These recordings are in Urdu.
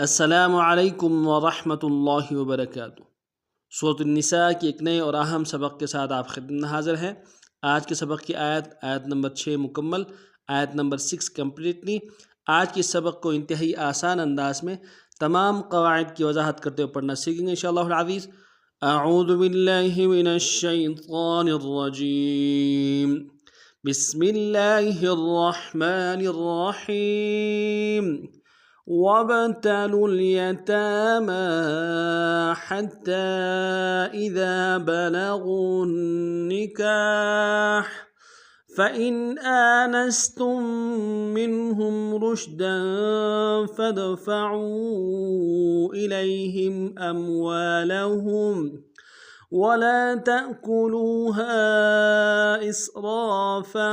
السلام علیکم ورحمۃ اللہ وبرکاتہ۔ سورۃ النساء کی ایک نئے اور اہم سبق کے ساتھ آپ خدمت میں حاضر ہیں۔ آج کے سبق کی آیت نمبر 6 مکمل، آیت نمبر 6 کمپلیٹلی۔ آج کے سبق کو انتہائی آسان انداز میں تمام قواعد کی وضاحت کرتے ہوئے پڑھنا سیکھیں گے انشاءاللہ العزیز۔ اعوذ باللہ من الشیطان الرجیم، بسم اللہ الرحمن الرحیم۔ وابتلوا اليتامى حتى إذا بلغوا النكاح فإن آنستم منهم رشدا فادفعوا إليهم أموالهم ولا تأكلوها إسرافا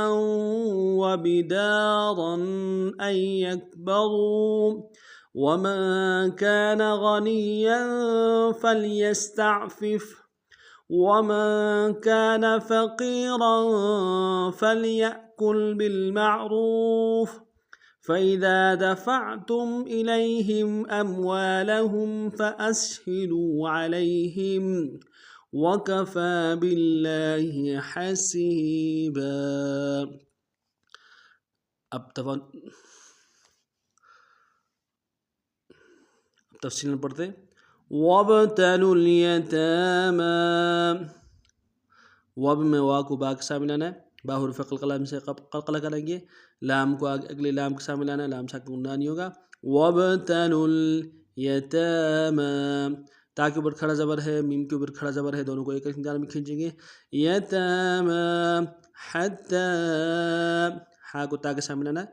وبدارا أن يكبروا ومن كان غنيا فليستعفف ومن كان فقيرا فليأكل بالمعروف فإذا دفعتم إليهم أموالهم فأشهدوا عليهم وَكَفَى بِاللَّهِ حَسِيبًا۔ اب تفصیل میں پڑھتے ہیں۔ وَابْتَلُوا الْيَتَامَى، وب میں وا کو با کے سامنے لانا ہے، با حرف قلقلہ سے قلقلہ کریں گے، لام کو اگلے لام کے سامنے لانا ہے، لام ساکن گناہ نہیں ہوگا۔ وَابْتَلُوا الْيَتَامَى، تا کے اوپر کھڑا زبر ہے، میم کے اوپر کھڑا زبر ہے، دونوں کو ایک مقدار میں کھینچیں گے۔ یتاما حتی، ہا کو تا کے سامنے لانا ہے،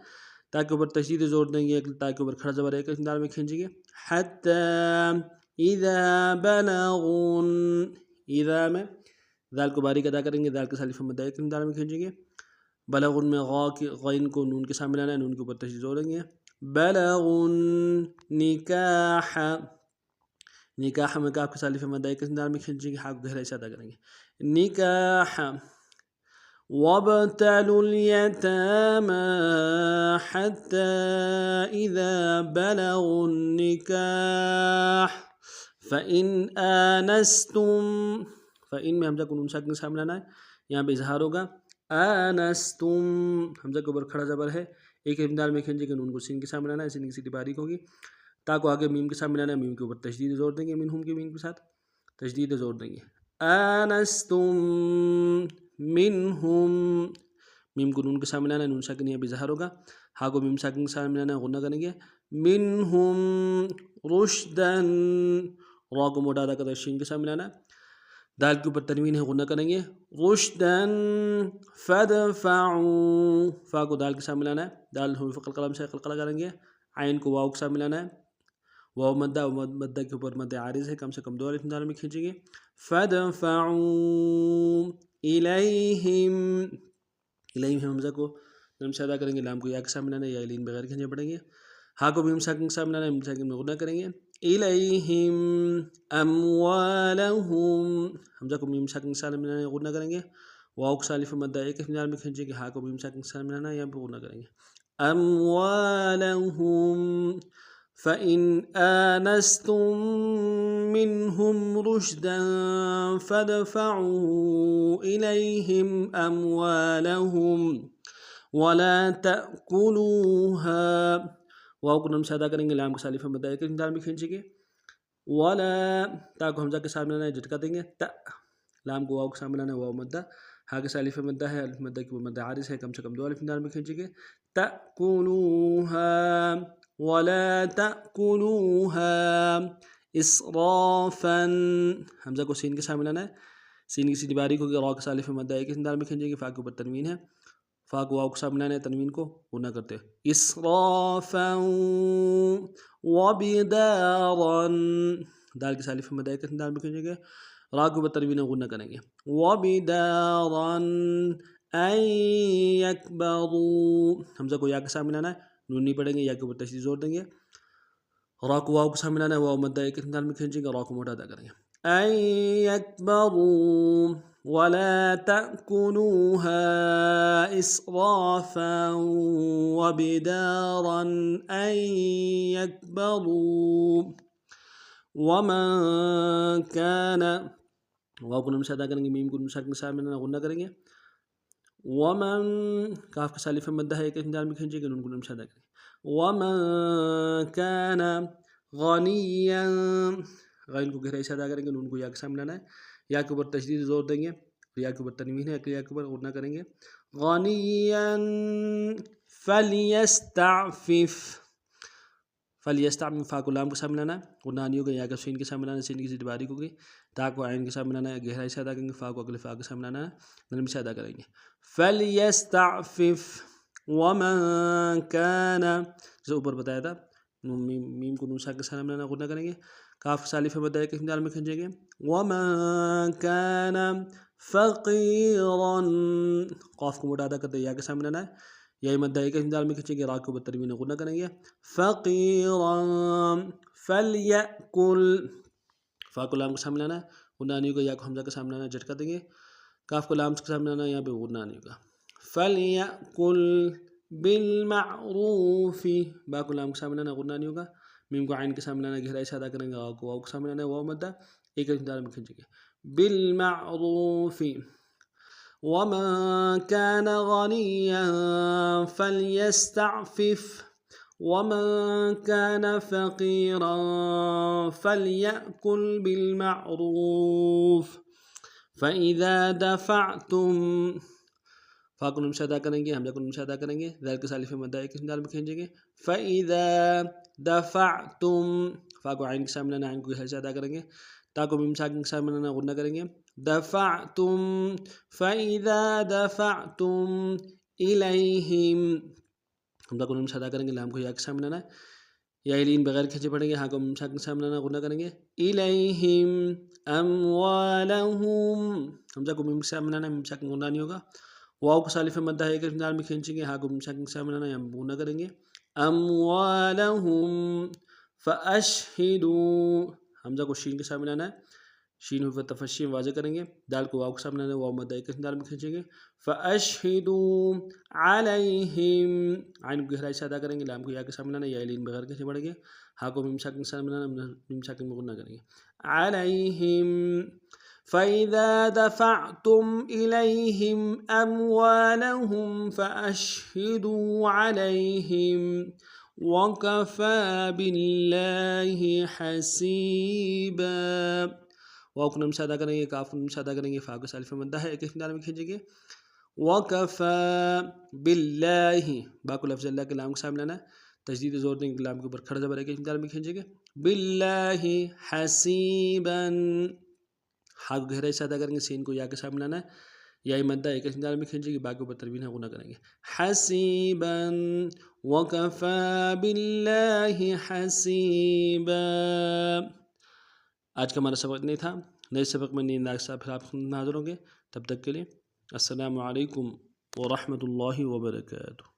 تا کے اوپر تشدید زور دیں گے، تا کے اوپر کھڑا زبر ہے، ایک مقدار میں کھینچیں گے۔ حتی اذا بلغون، اذا میں دال کو باریک ادا کریں گے، دال کے سالف مدہ ایک مقدار میں کھینچیں گے۔ بلغون میں غین کو نون کے سامنے لانا ہے، نون کے اوپر تشدید زور دیں گے۔ بلغون نکاح، نکاح میں کاف کے سالف مدہ ایک مقدار میں کھینچیں گے، ہا کو گہرائی سے ادا کریں گے۔ نکاح۔ وابتلوا اليتامى حتى إذا بلغوا النكاح فإن آنستم، فإن میں حمزہ کو نون ساکن کے سامنے لانا ہے، یہاں پہ اظہار ہوگا۔ آنستم، حمزہ کے اوپر کھڑا زبر ہے، ایک مقدار میں کھینچیں گے، نون کو سین کے سامنے لانا ہے، سین کی سیٹی باریک ہوگی۔ تا کو آگے میم کے سامنے لانا ہے، میم کے اوپر تشدید زور دیں گے، منہم کے میم کے ساتھ تشدید زور دیں گے۔ آنستم منہم، میم کو نون کے سامنے لانا ہے، نون ساکن یہاں پہ ظاہر ہوگا، ہا کو میم ساکن کے سامنے لانا ہے، غنہ کریں گے۔ منہم رشدن، را کو موٹا ادا کرتے شین کے سامنے لانا ہے، دال کے اوپر تنوین ہے، غنہ کریں گے۔ رشدن فادفعوا، فا کو دال کے سامنے لانا ہے، دال حروف قلقلہ سے قلقلہ کریں گے، عین کو واو کے سامنے لانا ہے، واو مدہ، مدہ کے اوپر مدہ عارض ہے، کم سے کم 2 الف مقدار میں کھینچیں گے۔ فَادْفَعُوا إِلَيْهِمْ، الیہم حمزہ کو نرم سے ادا کریں گے، لام کو یا کے سامنے لانا ہے، یا الین بغیر کھینچنے پڑیں گے، ہا کو میم ساکن کے سامنے لانا ہے، میم ساکن میں غنہ کریں گے۔ إِلَيْهِمْ أَمْوَالَهُمْ، حمزہ کو میم ساکن کے سامنے لانا ہے، غنہ کریں گے، واو کو سالف مدہ ایک مقدار میں کھینچیں گے، ہا کو میم ساکن کے سامنے لانا ہے، یہاں پہ غنہ کریں گے۔ أَمْوَالَهُمْ فَإِنْ آنَسْتُمْ مِنْهُمْ رُشْدًا فَادْفَعُوا إِلَيْهِمْ أَمْوَالَهُمْ وَلَا تَأْكُلُوهَا، واو کو نرم سے ادا کریں گے، لام کے سالف مدہ ایک مقدار میں کھینچیں گے۔ ولا، تا کو حمزہ کے سامنے لانا ہے، جھٹکا دیں گے، تا، لام کو واو کے سامنے لانا ہے، واو مدہ، ہا کے سالف مدہ ہے، الف مدہ کی وہ مدہ عارض ہے، کم سے کم 2 الف مقدار میں کھینچیں گے۔ تأکلوها ولا تأکلوها اسرافا، حمزہ کو سین کے سامنے لانا ہے، سین کی سیدھی باریک ہوگی، را کے سالف مدہ ایک مقدار میں کھینچیں گے، فا کے اوپر تنوین ہے، فا کو واو کے سامنے لانا ہے، تنوین کو غنہ کرتے ہیں۔ اسرافا وبدارا، دال کے سالف مدہ ایک مقدار میں کھینچیں گے، را کے اوپر تنوین غنہ کریں گے۔ وبدارا ان یکبروا، حمزہ کو یا کے سامنے لانا ہے، نون نہیں پڑھیں گے، یا کے اوپر تشدید زور دیں گے، را کو واو کے سامنے لانا ہے، واو مدہ ایک مقدار میں کھینچیں گے، را کو موٹا ادا کریں گے۔ أن يكبروا ولا تأكلوها إسرافا وبدارا أن يكبروا ومن كان واو کو نمشا ادا کریں گے، میم کو نمشا کے سامنے غنہ کریں گے، ومن کاف کا سالف مدہ ہے کہ جان میں کھینچے گے، نون کو نمشا ادا کریں گے، ومن كان غنيا غین کو گہرائی سے ادا کریں گے، نون کو یا کے سامنے لانا ہے، یا کے اوپر تشدید زور دیں گے، یا کے اوپر تنوین ہے، یا کے اوپر غنہ کریں گے، غنيا فليستعفف فلیستعفف فا کو لام کے سامنے لانا ہے، غنہ نہیں ہوگا، یا کے سین کے سامنے لانا ہے، سین کی زد باریک ہوگی، تا کو عین کے سامنے لانا ہے، گہرائی سے ادا کریں گے، فا کو اگلے فا کے سامنے لانا ہے، نرمی سے ادا کریں گے، فلیستعفف ومن كان جو اوپر بتایا تھا، میم کو نون کے سامنے لانا غنہ کریں گے، کاف سالف مدہ کے جان میں کھینچیں گے، ومن كان فقيرا قاف کو موٹا ادا کرتے یا کے سامنے لانا ہے، یا مدہ ایک جان میں کھینچیں گے، را کو بترمین غنہ کریں گے، فقيرا فليأكل فا کو لام کے سامنے لانا ہے، غنہ نہیں ہوگا، یا کو حمزہ کے سامنے لانا ہے، جھٹکا دیں گے، کاف کو لام کے سامنے لانا ہے، یہاں پہ غنہ نہیں ہوگا، فليأكل بالمعروف با کو لام کے سامنے لانا، غنہ نہیں ہوگا، میم کو عین کے سامنے لانا، گہرائی سے ادا کریں گے، واو کو واو کے سامنے لانا ہے، واو مدہ ایک جان میں کھینچیں گے، بالمعروف ومن كان غنيا فليستعفف ومن كان فقيرا فليأكل بالمعروف فإذا دفعتم فا کو نمشا ادا کریں گے، حمزہ کو نمشا ادا کریں گے، ذال کے سالف مدہ ایک جان میں کھینچیں گے، فإذا دفعتم فا کو عین کے سامنے لانا، عین کو گہرائی سے ادا کریں گے، تا کو میم ساکن کے سامنے لانا، غنہ کریں گے، دفعتم فإذا دفعتم إليهم حمزہ کو نمشا ادا کریں گے، لام کو یا کے سامنے لانا ہے، یا لین بغیر کھینچے پڑیں گے، ہاں کو میم ساکن کے سامنے لانا، غنہ کریں گے، إليهم أموالهم حمزہ کو میم کے سامنے لانا، میم ساکن غنہ نہیں ہوگا، واو کو سالف مدہ ہے کہ جان میں کھینچیں گے، ہاں کو میم ساکن کے سامنے لانا، یا غنہ کریں گے، أموالهم فأشهدوا حمزہ کو شین کے سامنے لانا ہے، شین و تفشین واضح کریں گے، دال کو واو کے سامنے لانا ہے، واو مدہ ایک دال میں کھینچیں گے، فأشهدوا عليهم عین کو گہرائی سے ادا کریں گے، لام کو یا کے سامنے لانا، یا لین بغیر کھینچے پڑیں گے، ہاں کو میم ساکن کے سامنے لانا، میم ساکن میں غنہ کریں گے، عليهم فإذا دفعتم إليهم أموالهم فأشهدوا عليهم وكفى بالله حسيبا واو کو نمشا ادا کریں گے، کاف کو نمشا ادا کریں گے، فا کو سالف مدہ ہے ایک جان میں کھینچیں گے، وكفى بالله با کو لفظ اللہ کے لام کے سامنے لانا ہے، تشدید زور دیں گے، لام کے اوپر کھڑا زبر ایک جان میں کھینچیں گے، بالله حسيبا ہاں کو گہرائی سے ادا کریں گے، سین کو یا کے سامنے لانا ہے، یا مدہ ایک جان میں کھینچیں گے، با کے اوپر تنوین غنہ کریں گے، حسيبا وكفى بالله حسيبا آج کا ہمارا سبق نہیں تھا، نئے سبق میں نئے انداز سے پھر آپ حاضر ہوں گے، تب تک کے لیے السلام علیکم ورحمۃ اللہ وبرکاتہ۔